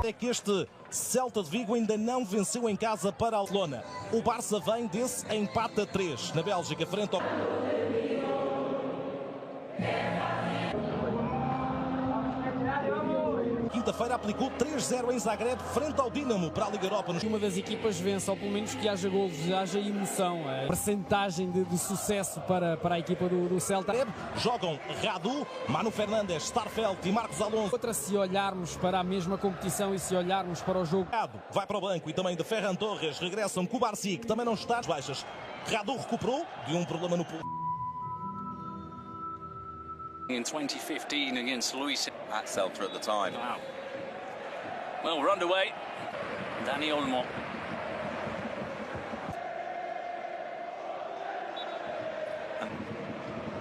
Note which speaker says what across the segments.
Speaker 1: É que este Celta de Vigo ainda não venceu em casa para a Lona. O Barça vem desse empate a 3 na Bélgica, frente ao... Quinta-feira aplicou 3-0 em Zagreb, frente ao Dinamo, para a Liga Europa.
Speaker 2: Uma das equipas vence, ou pelo menos que haja golos, haja emoção. A percentagem de sucesso para a equipa do Celta.
Speaker 1: Jogam Radu, Manu Fernandes, Starfelt e Marcos Alonso.
Speaker 2: Outra, se olharmos para a mesma competição e se olharmos para o jogo.
Speaker 1: Radu vai para o banco e também de Ferran Torres regressam Kubarsi, que também não está às baixas. Radu recuperou de um problema no pulso.
Speaker 3: In 2015 against Luis
Speaker 4: at Celta at the time.
Speaker 3: Wow. Well, we're underway. Dani Olmo.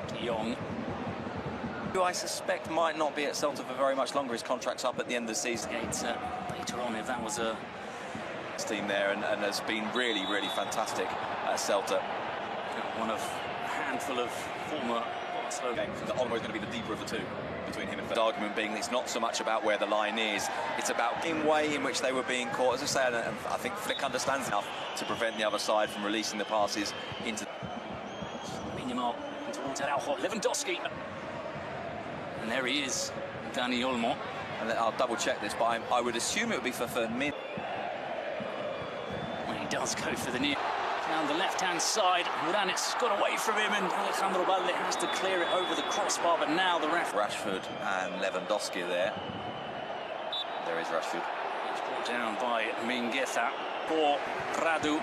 Speaker 3: De Jong.
Speaker 4: Who I suspect might not be at Celta for very much longer. His contract's up at the end of the season.
Speaker 3: Later on, if that was a
Speaker 4: team there and has been really, really fantastic at Celta.
Speaker 3: One of a handful of former
Speaker 4: Olmo is going to be the deeper of the two between him and the argument being that it's not so much about where the line is, it's about the way in which they were being caught. As I say, and I think Flick understands enough to prevent the other side from releasing the passes into
Speaker 3: Minimal towards Araujo, Lewandowski, and there he is, Dani Olmo.
Speaker 4: And I'll double check this, but I would assume it would be for Fermin.
Speaker 3: When he does go for the near. Down the left-hand side, Uranit's got away from him and Alejandro Balde has to clear it over the crossbar, but now the ref...
Speaker 4: Rashford and Lewandowski are there. There is Rashford.
Speaker 3: He's brought down by Mingueza for Radu.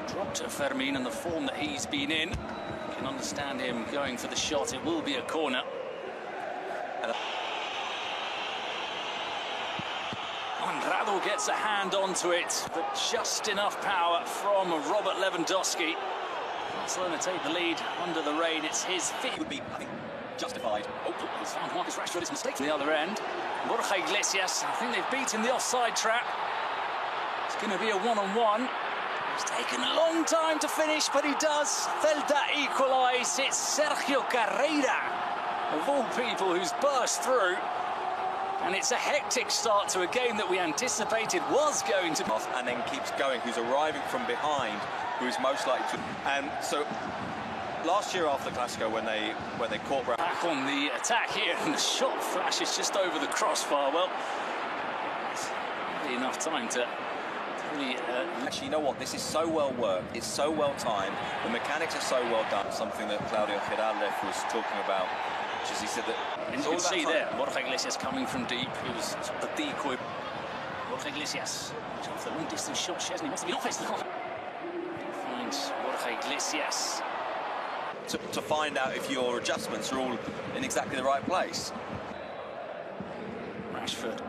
Speaker 3: Dropped to Fermin and the form that he's been in. You can understand him going for the shot. It will be a corner. And Radu gets a hand onto it, but just enough power from Robert Lewandowski. Barcelona take the lead under the rain. It's his feet.
Speaker 4: He would be, I think, justified.
Speaker 3: Oh, he's found Marcus Rashford. His mistake from the other end. Borja Iglesias, I think they've beaten the offside trap. It's going to be a one-on-one. It's taken a long time to finish, but he does. Celta equalise. It's Sergio Carreira, of all people, who's burst through. And it's a hectic start to a game that we anticipated was going to...
Speaker 4: And then keeps going, who's arriving from behind, who's most likely to... And so, last year after the Clasico, when they caught...
Speaker 3: Back on the attack here, and the shot flashes just over the crossbar. Well, it's really enough time to really...
Speaker 4: Actually, you know what? This is so well worked. It's so well timed. The mechanics are so well done. Something that Claudio Giraldez was talking about. As he said that,
Speaker 3: and you can see there, Borja Iglesias coming from deep. He was the decoy. Borja Iglesias, off the long distance shot. Szczesny must have been offensive. Finds Borja Iglesias.
Speaker 4: To find out if your adjustments are all in exactly the right place.
Speaker 3: Rashford.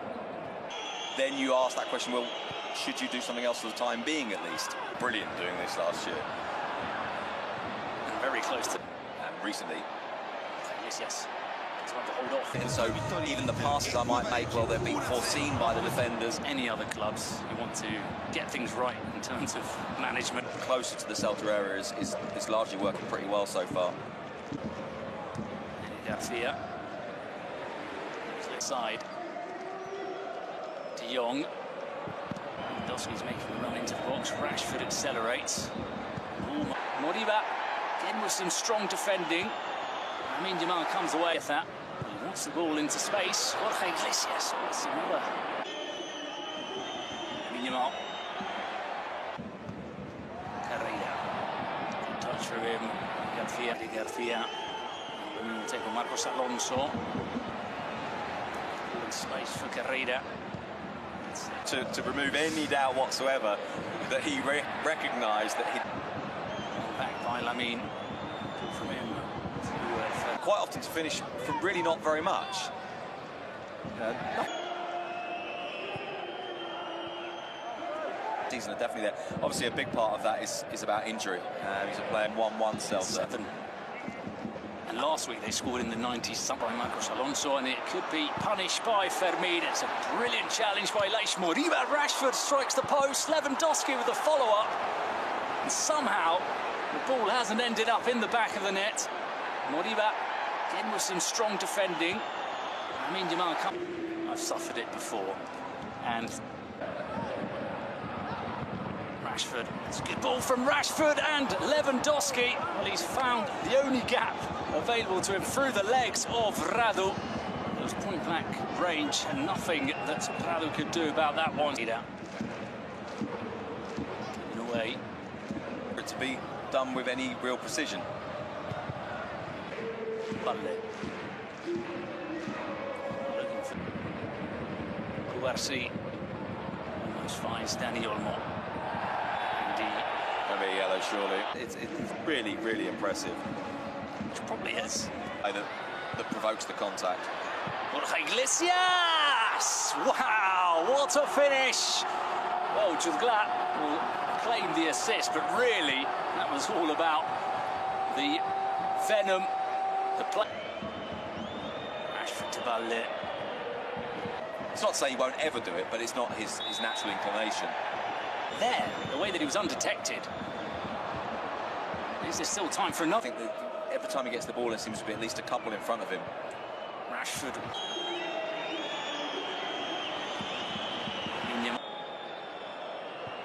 Speaker 4: Then you ask that question, well, should you do something else for the time being at least? Brilliant doing this last year.
Speaker 3: And very close to...
Speaker 4: And recently.
Speaker 3: Yes. To hold off.
Speaker 4: And so even the passes I might make, well, they've been foreseen by the defenders.
Speaker 3: Any other clubs, you want to get things right in terms of management.
Speaker 4: Closer to the Celta area is largely working pretty well so far.
Speaker 3: Garcia. Side. De Jong. Lewandowski's making a run into the box. Rashford accelerates. Moriba again with some strong defending. Jamal comes away with that. He wants the ball into space. Borja Iglesias wants another. Jamal. Carreira. Good touch for him. Garcia. Take on Marcos Alonso. In space for Carreira.
Speaker 4: To remove any doubt whatsoever that he recognised that he...
Speaker 3: Back by Lamine. From him.
Speaker 4: Quite often to finish from really not very much. Season are definitely there. Obviously, a big part of that is about injury. He's playing 1-1 Celta.
Speaker 3: And last week they scored in the 90s by Marcos Alonso, and it could be punished by Fermin. It's a brilliant challenge by Leish Moriba. Rashford strikes the post. Lewandowski with a follow-up, and somehow the ball hasn't ended up in the back of the net. Moriba again with some strong defending. Jamal I've suffered it before. And Rashford, it's a good ball from Rashford, and Lewandowski, well, he's found the only gap available to him through the legs of Radu. It was point-blank range, and nothing that Radu could do about that one. In a way,
Speaker 4: For it to be done with any real precision.
Speaker 3: Balle. Looking for Guarci. Almost finds Dani Olmo.
Speaker 4: Maybe a yellow, surely. It's really, really impressive.
Speaker 3: Which probably is.
Speaker 4: That provokes the contact.
Speaker 3: Borja Iglesias! Wow, what a finish! Well, Jurglat will claim the assist, but really, that was all about the venom, the play. Rashford to Balle.
Speaker 4: It's not to say he won't ever do it, but it's not his natural inclination.
Speaker 3: There, the way that he was undetected. Is there still time for another?
Speaker 4: I think that every time he gets the ball, there seems to be at least a couple in front of him.
Speaker 3: Rashford.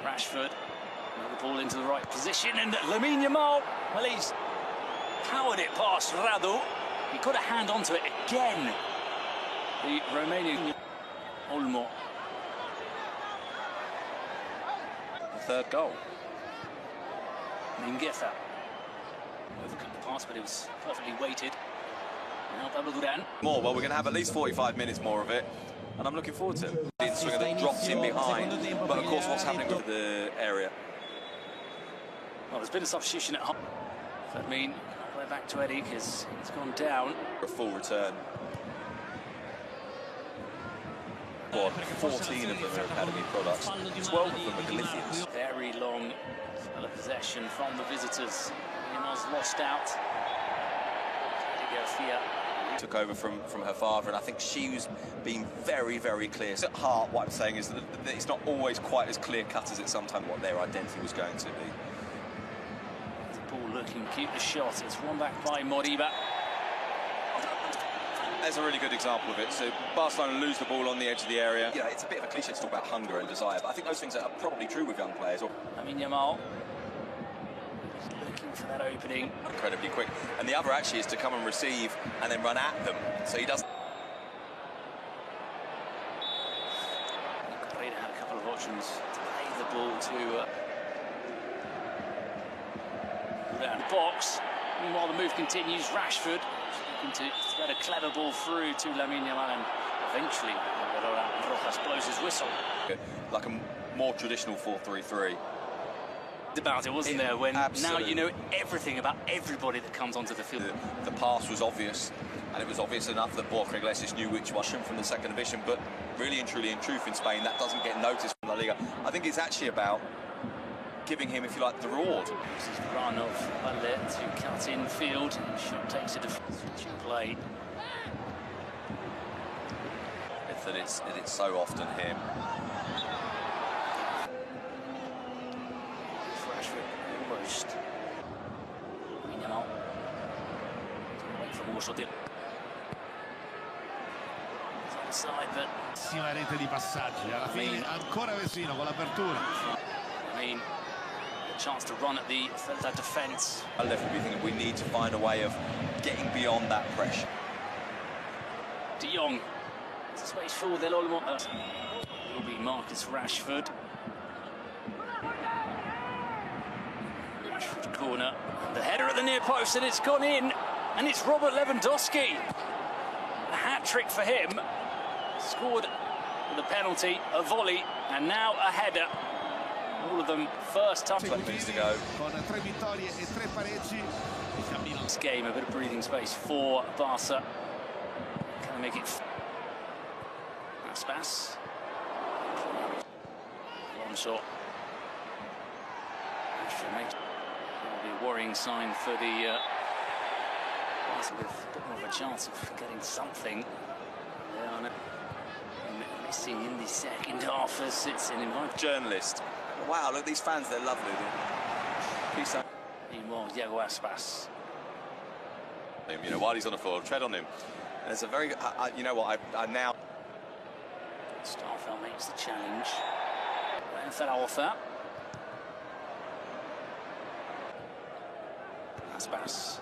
Speaker 3: Rashford. The ball into the right position, and Lamine Yamal, well, he's powered it past Radu. He got a hand onto it again. The Romanian Olmo.
Speaker 4: The third goal.
Speaker 3: Mingueza. Overcut the pass, but it was perfectly weighted. Now Pablo Duran.
Speaker 4: Well, we're going to have at least 45 minutes more of it, and I'm looking forward to it. The swinger that drops in behind, but of course what's happening with the area.
Speaker 3: Well, there's been a substitution at half. I mean, way back to Eddie, because he's gone down.
Speaker 4: A full return. Well, 14 of them are Academy products, 12 of them are Galicians.
Speaker 3: Very long spell of possession from the visitors. Yamal's lost out.
Speaker 4: Took over from her father, and I think she was being very, very clear. So at heart, what I'm saying is that it's not always quite as clear-cut as it sometimes what their identity was going to be.
Speaker 3: The ball looking, keep the shot. It's won back by Moriba.
Speaker 4: There's a really good example of it. So Barcelona lose the ball on the edge of the area. You know, it's a bit of a cliche to talk about hunger and desire, but I think those things are probably true with young players.
Speaker 3: Lamine Yamal. Looking for that opening.
Speaker 4: Incredibly quick. And the other actually is to come and receive and then run at them. So he doesn't.
Speaker 3: Correa had a couple of options to play the ball to around the box. Meanwhile, the move continues. Rashford looking to thread a clever ball through to Lamine Yamal, and eventually Rojas blows his whistle.
Speaker 4: Like a more traditional 4-3-3.
Speaker 3: About it, wasn't there? When
Speaker 4: absolutely.
Speaker 3: Now you know everything about everybody that comes onto the field.
Speaker 4: The pass was obvious, and it was obvious enough that Borja Iglesias knew which one from the second division, but really and truly, in truth, in Spain, that doesn't get noticed from La Liga. I think it's actually about giving him, if you like, the reward.
Speaker 3: This is the run of Balle to cut in field. Shot takes it to switching play.
Speaker 4: That it's so often him.
Speaker 3: Almost. Yamal. Wait for more shot. Inside, but
Speaker 5: Rete di passaggi, alla fine ancora Vesino con l'apertura.
Speaker 3: I mean, a chance to run at the Celta defence.
Speaker 4: I definitely think we need to find a way of getting beyond that pressure.
Speaker 3: De Jong. There's a space for Del Olmo. Will be Marcus Rashford. Rashford corner. The header at the near post, and it's gone in. And it's Robert Lewandowski. A hat-trick for him. Scored with a penalty, a volley, and now a header. All of them first time.
Speaker 4: 20 minutes to go.
Speaker 3: This game, a bit of breathing space for Barca. Can they make it? Aspas. Long shot. Will be a worrying sign for the Barca with a bit more of a chance of getting something. They are missing in the second half as it's an involved
Speaker 4: Journalist. Wow, look, these fans, they're lovely. Peace out.
Speaker 3: Meanwhile, Diego Aspas.
Speaker 4: You know, while he's on the floor, tread on him. And it's a very, you know what, I now.
Speaker 3: Starfelt makes the challenge. That's Bass.